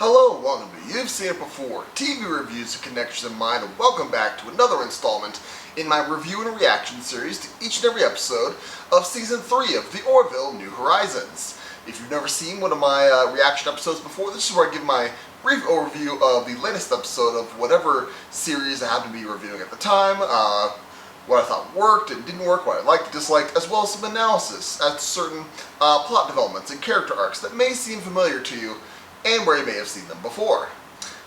Hello and welcome to You've Seen It Before, TV Reviews and Connections in Mind, and welcome back to another installment in my review and reaction series to each and every episode of Season 3 of the Orville New Horizons. If you've never seen one of my reaction episodes before, this is where I give my brief overview of the latest episode of whatever series I happen to be reviewing at the time, what I thought worked and didn't work, what I liked and disliked, as well as some analysis at certain plot developments and character arcs that may seem familiar to you and where you may have seen them before.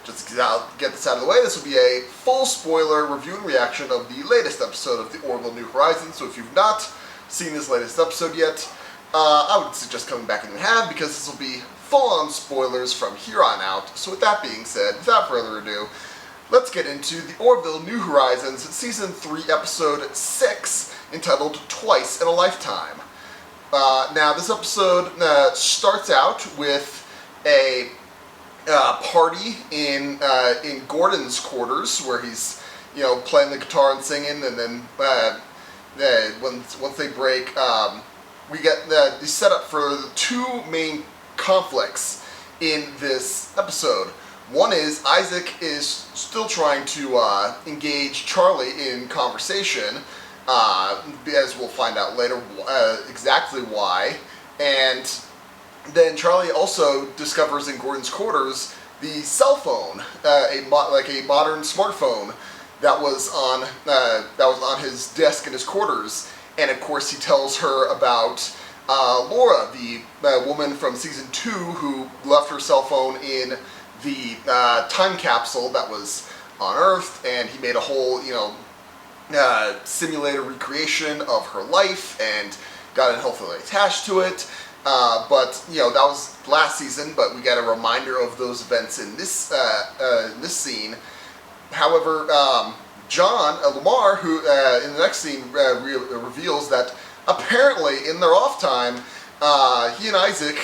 Just to get this out of the way, this will be a full spoiler review and reaction of the latest episode of the Orville New Horizons, so if you've not seen this latest episode yet, I would suggest coming back and have, because this will be full-on spoilers from here on out. So with that being said, without further ado, let's get into the Orville New Horizons Season 3, Episode 6, entitled Twice in a Lifetime. Now, this episode starts out with a party in Gordon's quarters, where he's playing the guitar and singing, and then once they break, we get the set up for the two main conflicts in this episode. One is Isaac is still trying to engage Charlie in conversation, as we'll find out later exactly why, and then Charlie also discovers in Gordon's quarters the cell phone, like a modern smartphone that was on his desk in his quarters, and of course he tells her about Laura, the woman from Season 2 who left her cell phone in the time capsule that was on Earth, and he made a whole simulator recreation of her life and got healthily attached to it. But that was last season, but we get a reminder of those events in this scene. However, John Lamar, who in the next scene reveals that apparently in their off time, he and Isaac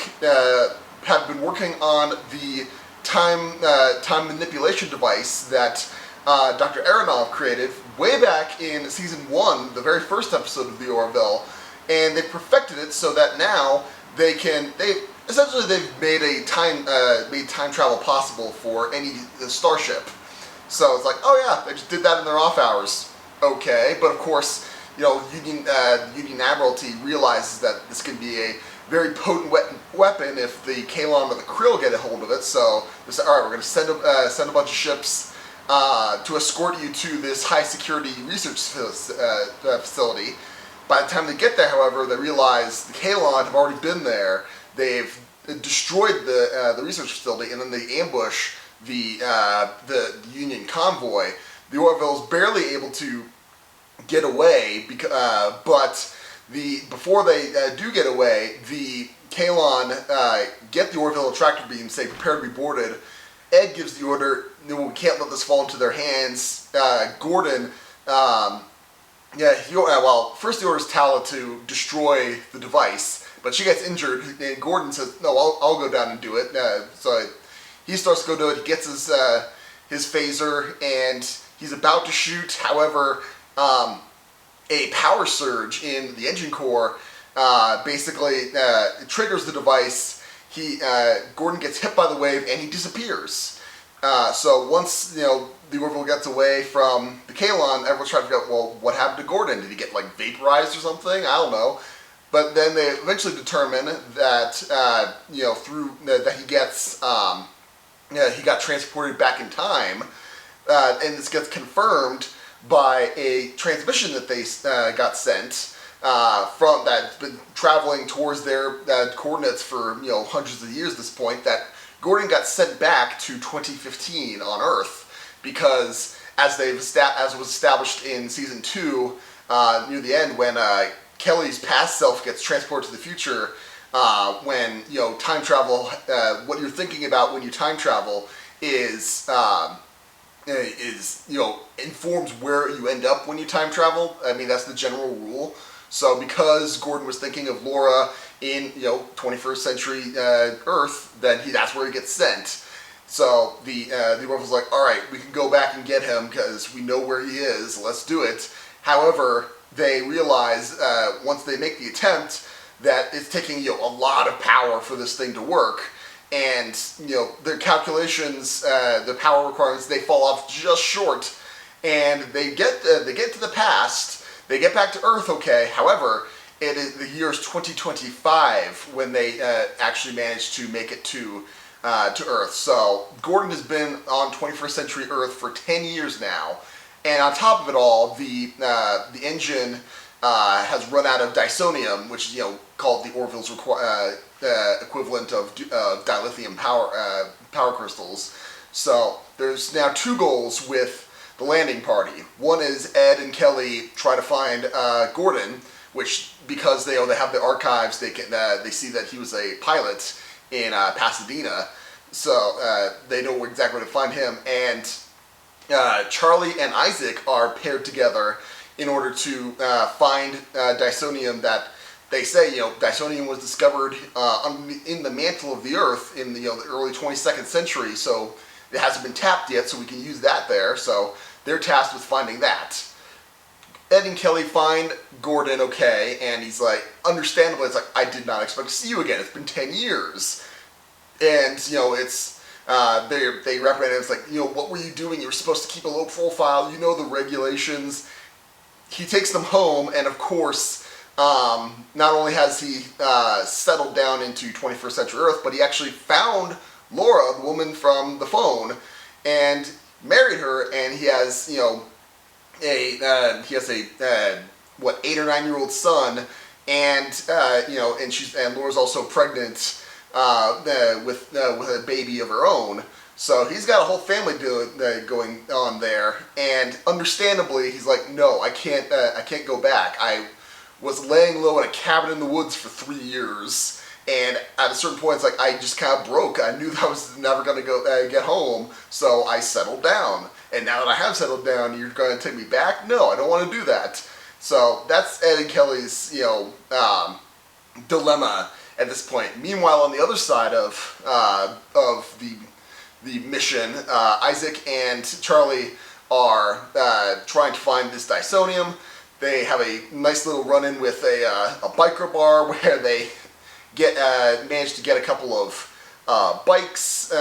have been working on the time manipulation device that Dr. Aronov created way back in Season 1, the very first episode of the Orville, and they perfected it so that now they've made time travel possible for any starship. So it's like, oh yeah, they just did that in their off hours. Okay, but of course, Union Admiralty realizes that this can be a very potent weapon if the Kalon or the Krill get a hold of it. So they say, all right, we're going to send a bunch of ships to escort you to this high security research facility. By the time they get there, however, they realize the Kalon have already been there. They've destroyed the research facility, and then they ambush the Union convoy. The Orville is barely able to get away, but before they do get away, the Kalon get the Orville tractor beam, say prepare to be boarded. Ed gives the order, no, we can't let this fall into their hands. Gordon, first he orders Tala to destroy the device, but she gets injured, and Gordon says, no, I'll go down and do it. So he starts to go do it, he gets his phaser, and he's about to shoot. However, a power surge in the engine core basically triggers the device. Gordon gets hit by the wave, and he disappears. So once the Orville gets away from the Kalon, everyone's trying to figure out, well, what happened to Gordon? Did he get vaporized or something? I don't know. But then they eventually determine that that he gets he got transported back in time, and this gets confirmed by a transmission that they got sent from that's been traveling towards their coordinates for hundreds of years at this point. That Gordon got sent back to 2015 on Earth because, as was established in Season 2, near the end, when Kelly's past self gets transported to the future, when time travel, what you're thinking about when you time travel is informs where you end up when you time travel. I mean, that's the general rule. So because Gordon was thinking of Laura in 21st century Earth, then that's where he gets sent. So the Orville's like, all right, we can go back and get him because we know where he is. Let's do it. However, they realize once they make the attempt that it's taking a lot of power for this thing to work, and their calculations, the power requirements, they fall off just short, and they get to the past. They get back to Earth, okay. However, it is the year is 2025 when they actually manage to make it to Earth. So Gordon has been on 21st century Earth for 10 years now, and on top of it all, the engine has run out of Dysonium, which is called the Orville's equivalent of dilithium power crystals. So there's now two goals with the landing party. One is Ed and Kelly try to find Gordon, which because they have the archives, they see that he was a pilot in Pasadena, so they know exactly where to find him. And Charlie and Isaac are paired together in order to find Dysonium that they say, Dysonium was discovered in the mantle of the Earth in the early 22nd century, so it hasn't been tapped yet, so we can use that there. So they're tasked with finding that. Ed and Kelly find Gordon, okay, and he's like, understandably, it's like, I did not expect to see you again. It's been 10 years. And, it's, they reprimand him. It's like, what were you doing? You were supposed to keep a low profile. You know the regulations. He takes them home, and of course, not only has he settled down into 21st century Earth, but he actually found Laura, the woman from the phone, and married her, and he has, a 8 or 9 year old son, and and Laura's also pregnant with a baby of her own. So he's got a whole family going on there, and understandably, he's like, no, I can't go back. I was laying low in a cabin in the woods for 3 years, and at a certain point, it's like I just kind of broke. I knew that I was never going to get home, so I settled down. And now that I have settled down, you're going to take me back? No, I don't want to do that. So that's Ed and Kelly's, dilemma at this point. Meanwhile, on the other side of the mission, Isaac and Charlie are trying to find this Dysonium. They have a nice little run-in with a biker bar where they manage to get a couple of bikes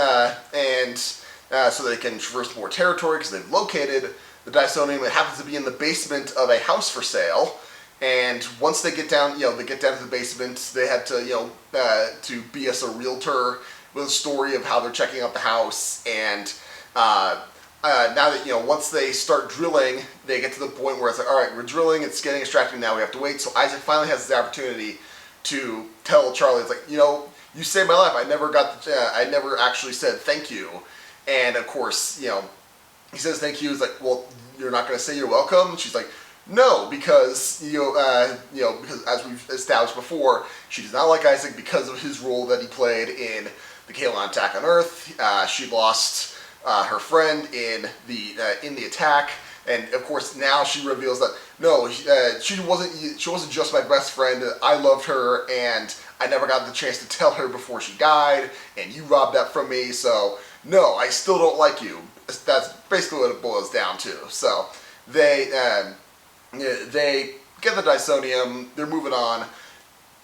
and so they can traverse more territory because they've located the Dysonium. It happens to be in the basement of a house for sale. And once they get down, they get down to the basement. They had to, to BS a realtor with a story of how they're checking out the house. And now that once they start drilling, they get to the point where it's like, all right, we're drilling. It's getting distracting. Now we have to wait. So Isaac finally has the opportunity to tell Charlie, it's like, you saved my life. I never actually said thank you. And of course, he says thank you. He's like, well, you're not going to say you're welcome. And she's like, no, because because as we've established before, she does not like Isaac because of his role that he played in the Kalan attack on Earth. She lost her friend in the attack, and of course now she reveals that no, she wasn't just my best friend. I loved her, and I never got the chance to tell her before she died, and you robbed that from me. So no, I still don't like you. That's basically what it boils down to. So they get the Dysonium. They're moving on.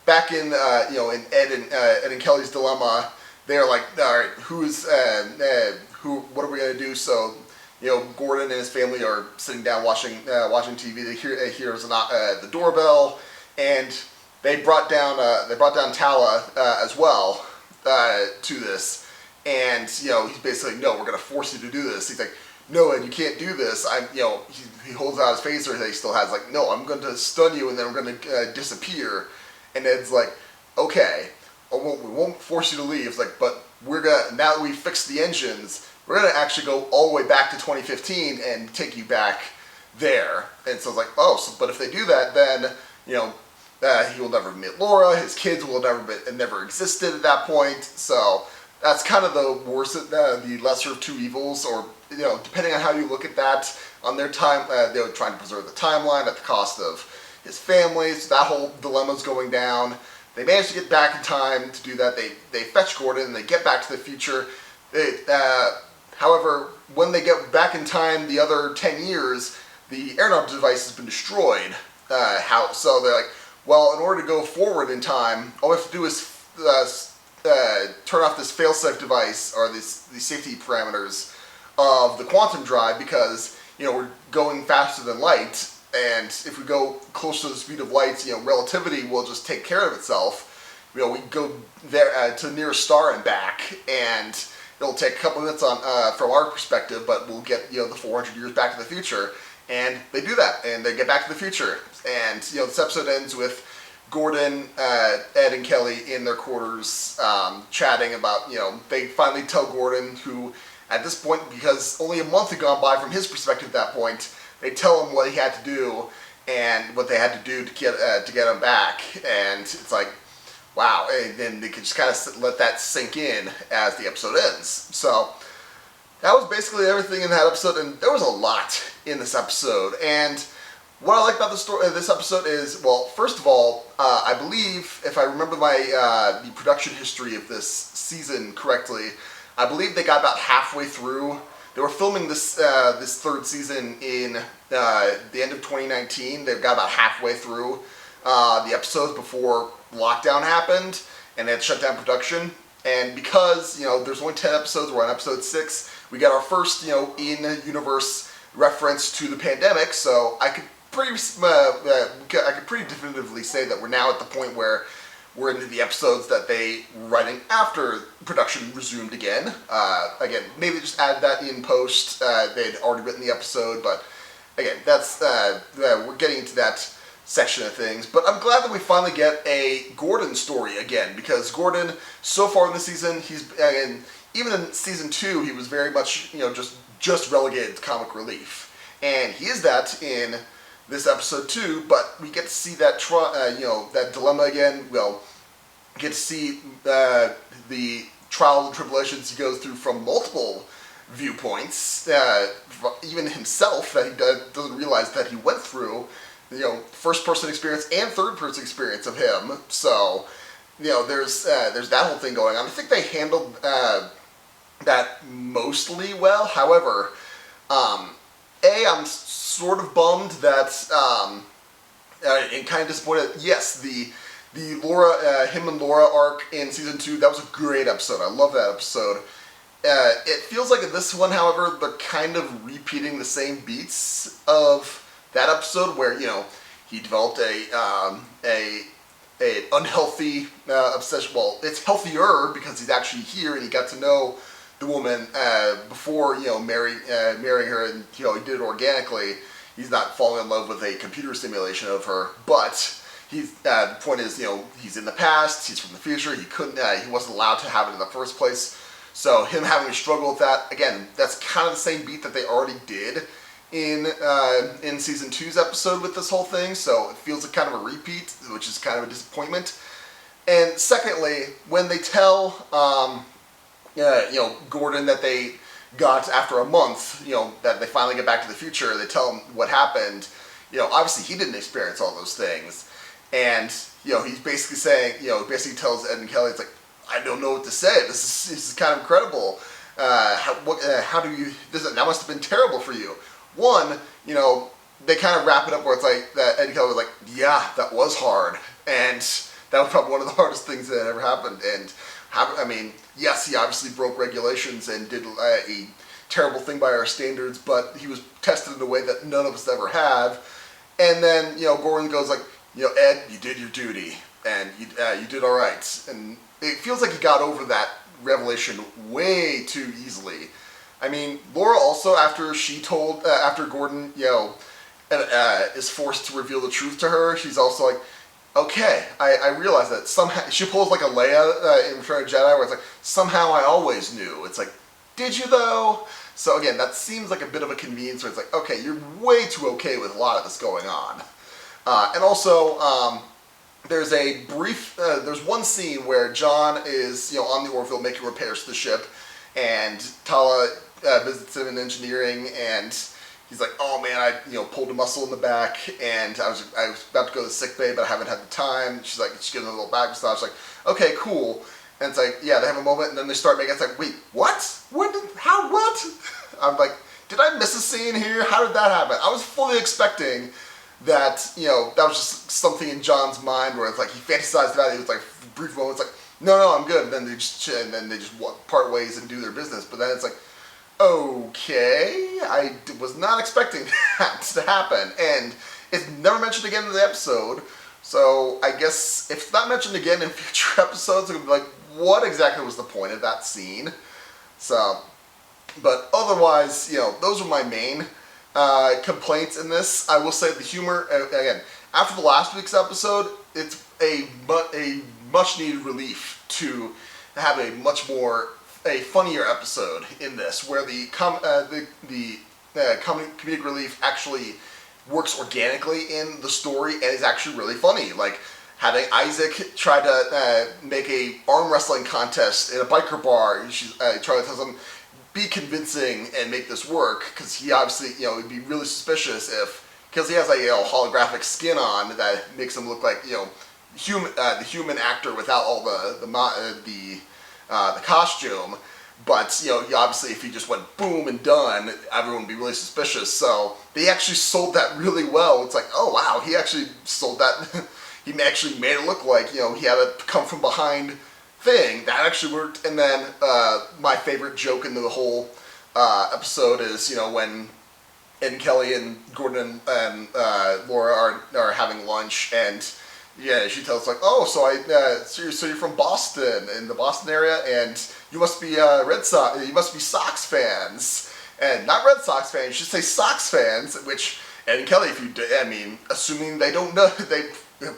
Back in in Ed and Kelly's dilemma, they're like, all right, what are we gonna do? So Gordon and his family are sitting down watching TV. They hear the doorbell, and they brought down Tala as well to this. And he's basically, no, we're gonna force you to do this. He's like, no, Ed, you can't do this. He holds out his phaser that he still has. Like, no, I'm going to stun you, and then we're going to disappear. And Ed's like, okay, we won't force you to leave. It's like, but now that we fixed the engines, we're going to actually go all the way back to 2015 and take you back there. And so it's like, but if they do that, then he will never meet Laura. His kids will never existed at that point. So that's kind of the worst, the lesser of two evils, or depending on how you look at that. On their time, they were trying to preserve the timeline at the cost of his family. So that whole dilemma's going down. They managed to get back in time to do that. They fetch Gordon and they get back to the future. However, when they get back in time, the other 10 years, the aeronaut device has been destroyed. So they're like, well, in order to go forward in time, all we have to do is turn off this failsafe device or these safety parameters of the quantum drive because we're going faster than light, and if we go close to the speed of light, relativity will just take care of itself. We go there to the nearest star and back, and it'll take a couple minutes on from our perspective, but we'll get the 400 years back to the future. And they do that, and they get back to the future. And this episode ends with Gordon, Ed, and Kelly in their quarters chatting about, they finally tell Gordon, who at this point, because only a month had gone by from his perspective at that point, they tell him what he had to do and what they had to do to get him back. And it's like, wow. And then they can just kind of let that sink in as the episode ends. So that was basically everything in that episode, and there was a lot in this episode. And what I like about this episode is, well, first of all, I believe, if I remember the production history of this season correctly, I believe they got about halfway through. They were filming this third season in the end of 2019. They got about halfway through the episodes before lockdown happened, and they had to shut down production. And because there's only 10 episodes, we're on episode 6. We got our first in-universe reference to the pandemic, so I could pretty definitively say that we're now at the point where we're into the episodes that they were writing after production resumed again. Again, maybe just add that in post. They'd already written the episode, but again, that's we're getting into that section of things. But I'm glad that we finally get a Gordon story again, because Gordon, so far in the season, even in season 2, he was very much just relegated to comic relief, and he is that in this episode too. But we get to see that that dilemma again. We'll get to see the trials and tribulations he goes through from multiple viewpoints, even himself, that he doesn't realize that he went through. First person experience and third person experience of him. So there's that whole thing going on. I think they handled that mostly well. However, I'm sort of bummed that, and kind of disappointed. Yes, the Laura, him and Laura arc in season 2, that was a great episode. I love that episode. It feels like in this one, however, they're kind of repeating the same beats of that episode, where he developed a unhealthy obsession. Well, it's healthier because he's actually here and he got to know the woman before marrying her, and he did it organically. He's not falling in love with a computer simulation of her, but the point is, he's in the past, he's from the future. He wasn't allowed to have it in the first place. So him having to struggle with that, again, that's kind of the same beat that they already did in season 2's episode with this whole thing. So it feels like kind of a repeat, which is kind of a disappointment. And secondly, when they tell Gordon that they got after a month, that they finally get back to the future, they tell him what happened. Obviously he didn't experience all those things, and he's basically saying, basically tells Ed and Kelly, it's like, I don't know what to say. This is kind of incredible. How do you? That must have been terrible for you. One, they kind of wrap it up where it's like that Ed and Kelly was like, yeah, that was hard, and that was probably one of the hardest things that ever happened. And yes, he obviously broke regulations and did a terrible thing by our standards, but he was tested in a way that none of us ever have. And then Gordon goes like, Ed, you did your duty, and you did all right. And it feels like he got over that revelation way too easily. Laura also, after Gordon, is forced to reveal the truth to her, she's also like, okay, I realize that somehow. She pulls like a Leia in Return of the Jedi, where it's like, somehow I always knew. It's like, did you though? So again, that seems like a bit of a convenience where it's like, okay, you're way too okay with a lot of this going on. And also, there's one scene where John is, on the Orville making repairs to the ship, and Tala visits him in engineering, and he's like, oh man, I pulled a muscle in the back, and I was about to go to the sick bay, but I haven't had the time. She's like, she's giving a little back massage. Like, okay, cool. And it's like, yeah, they have a moment, and then they start making. It's like, wait, what? What? I'm like, did I miss a scene here? How did that happen? I was fully expecting that, that was just something in John's mind where it's like he fantasized about it. It was like a brief moment. It's like, no, I'm good. And then they just part ways and do their business. But then it's like, okay, I was not expecting that to happen, and it's never mentioned again in the episode. So I guess if it's not mentioned again in future episodes, it'll be like, what exactly was the point of that scene? So, but otherwise, those are my main complaints in this. I will say the humor, again, after the last week's episode, it's a much needed relief to have a funnier episode in this, where the comedic relief actually works organically in the story and is actually really funny. Like having Isaac try to make a arm wrestling contest in a biker bar. Charlie tells him, be convincing and make this work, because he obviously, would be really suspicious because he has a holographic skin on that makes him look like the human actor without all the costume. But obviously, if he just went boom and done, everyone would be really suspicious. So they actually sold that really well. It's like, oh wow, he actually sold that. He actually made it look like he had a come from behind thing that actually worked. And then my favorite joke in the whole episode is when Ed and Kelly and Gordon and Laura are having lunch, and she tells like, oh, so you're from Boston, in the Boston area, and you must be Red Sox. You must be Sox fans, and not Red Sox fans. You should say Sox fans. Which Ed and Kelly, assuming they don't know, they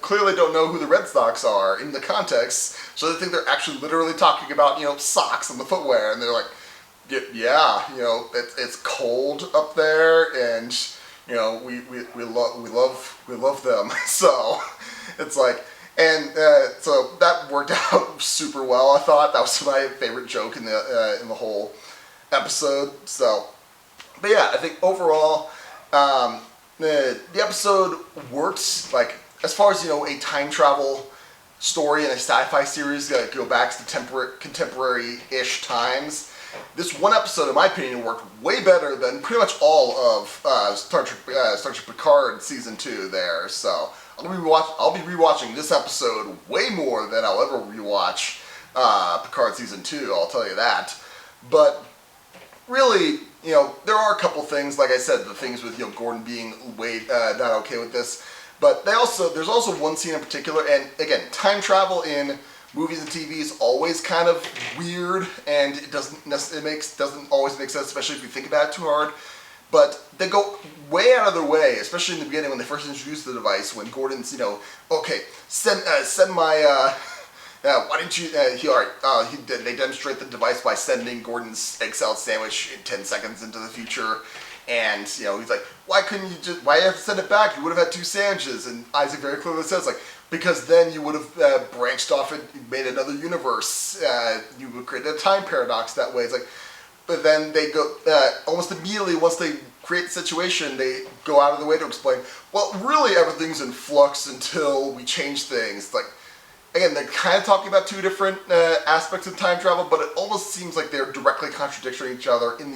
clearly don't know who the Red Sox are in the context, so they think they're actually literally talking about socks and the footwear, and they're like, yeah, it's cold up there, and we love them. So it's like, and so that worked out super well. I thought that was my favorite joke in the whole episode. So, but yeah, I think overall the episode worked. Like as far as a time travel story in a sci-fi series that go back to contemporary-ish times. This one episode, in my opinion, worked way better than pretty much all of Star Trek Picard season 2 there. So I'll be rewatching this episode way more than I'll ever rewatch Picard season 2. I'll tell you that. But really, there are a couple things. Like I said, the things with Gordon being not okay with this. But there's also one scene in particular, and again, time travel in movies and TV is always kind of weird, and it doesn't always make sense, especially if you think about it too hard. But they go way out of their way, especially in the beginning when they first introduce the device. When Gordon's, okay, send my. Why didn't you? They demonstrate the device by sending Gordon's egg salad sandwich 10 seconds into the future. And he's like, why you have to send it back? You would have had 2 sandwiches. And Isaac very clearly says, like, because then you would have branched off and made another universe. You would create a time paradox that way. It's like, but then they go almost immediately once they create the situation, they go out of the way to explain, well, really everything's in flux until we change things. It's like, again, they're kind of talking about 2 different aspects of time travel, but it almost seems like they're directly contradicting each other in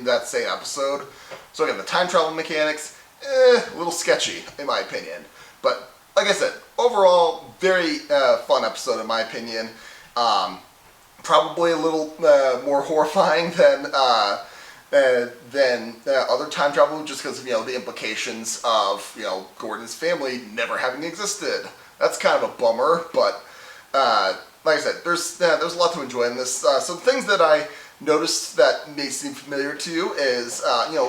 that same episode. So again, the time travel mechanics, a little sketchy in my opinion. But like I said, overall, very fun episode in my opinion. Probably a little more horrifying than other time travel, just because of the implications of Gordon's family never having existed. That's kind of a bummer, but like I said, there's a lot to enjoy in this. Some things that I noticed that may seem familiar to you is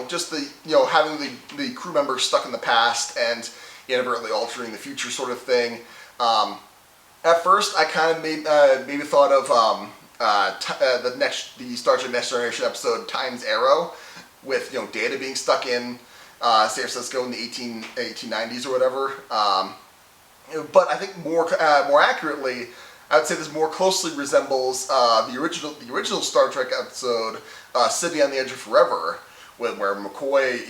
just the having the crew members stuck in the past and inadvertently altering the future sort of thing. At first, I kind of maybe thought of the Star Trek Next Generation episode Time's Arrow, with Data being stuck in San Francisco in the 1890s or whatever. But I think more accurately, I would say this more closely resembles the original Star Trek episode, Sydney on the Edge of Forever, where McCoy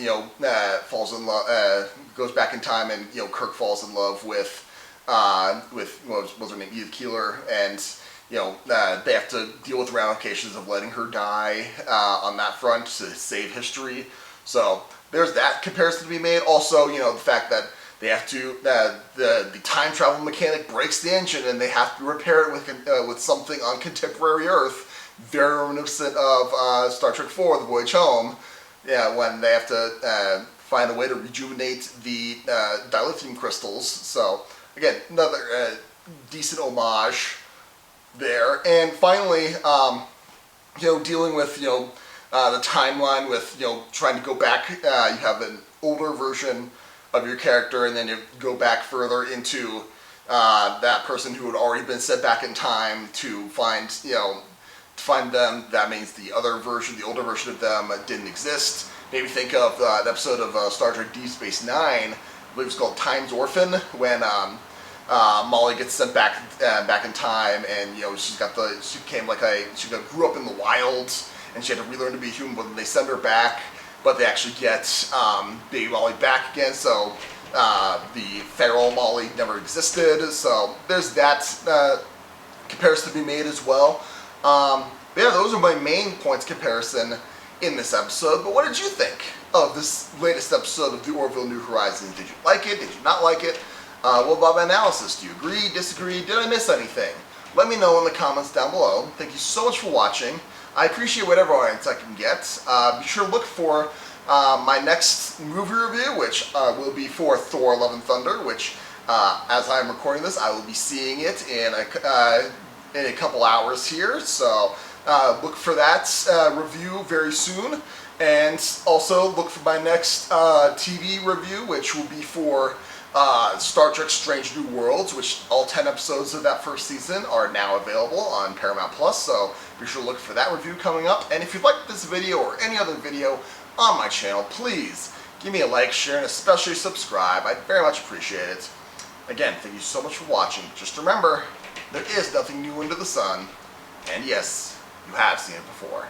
falls in love, goes back in time, and Kirk falls in love with what was her name, Edith Keeler, and they have to deal with the ramifications of letting her die on that front to save history. So there's that comparison to be made. Also, the fact that they have to the time travel mechanic breaks the engine, and they have to repair it with something on contemporary Earth, very reminiscent of Star Trek IV: The Voyage Home. Yeah, when they have to find a way to rejuvenate the dilithium crystals. So again, another decent homage there. And finally, dealing with the timeline with trying to go back. You have an older version of your character, and then you go back further into that person who had already been set back in time to find them. That means the other version, the older version of them, didn't exist. Maybe think of an episode of Star Trek Deep Space Nine. I believe it's called Time's Orphan, when Molly gets sent back in time, and she grew up in the wilds, and she had to relearn to be a human. But then they send her back, but they actually get baby Molly back again. So the feral Molly never existed. So there's that comparison to be made as well. But yeah, those are my main points comparison in this episode. But what did you think of this latest episode of the Orville New Horizons? Did you like it? Did you not like it? What about my analysis? Do you agree, disagree? Did I miss anything? Let me know in the comments down below. Thank you so much for watching. I appreciate whatever audience I can get. Be sure to look for my next movie review, which will be for Thor: Love and Thunder, which, as I'm recording this, I will be seeing it in a couple hours here. So look for that review very soon. And also look for my next TV review, which will be for Star Trek Strange New Worlds, which all 10 episodes of that first season are now available on Paramount+, so be sure to look for that review coming up. And if you've liked this video or any other video on my channel, please give me a like, share, and especially subscribe. I'd very much appreciate it. Again, thank you so much for watching. Just remember, there is nothing new under the sun, and yes, you have seen it before.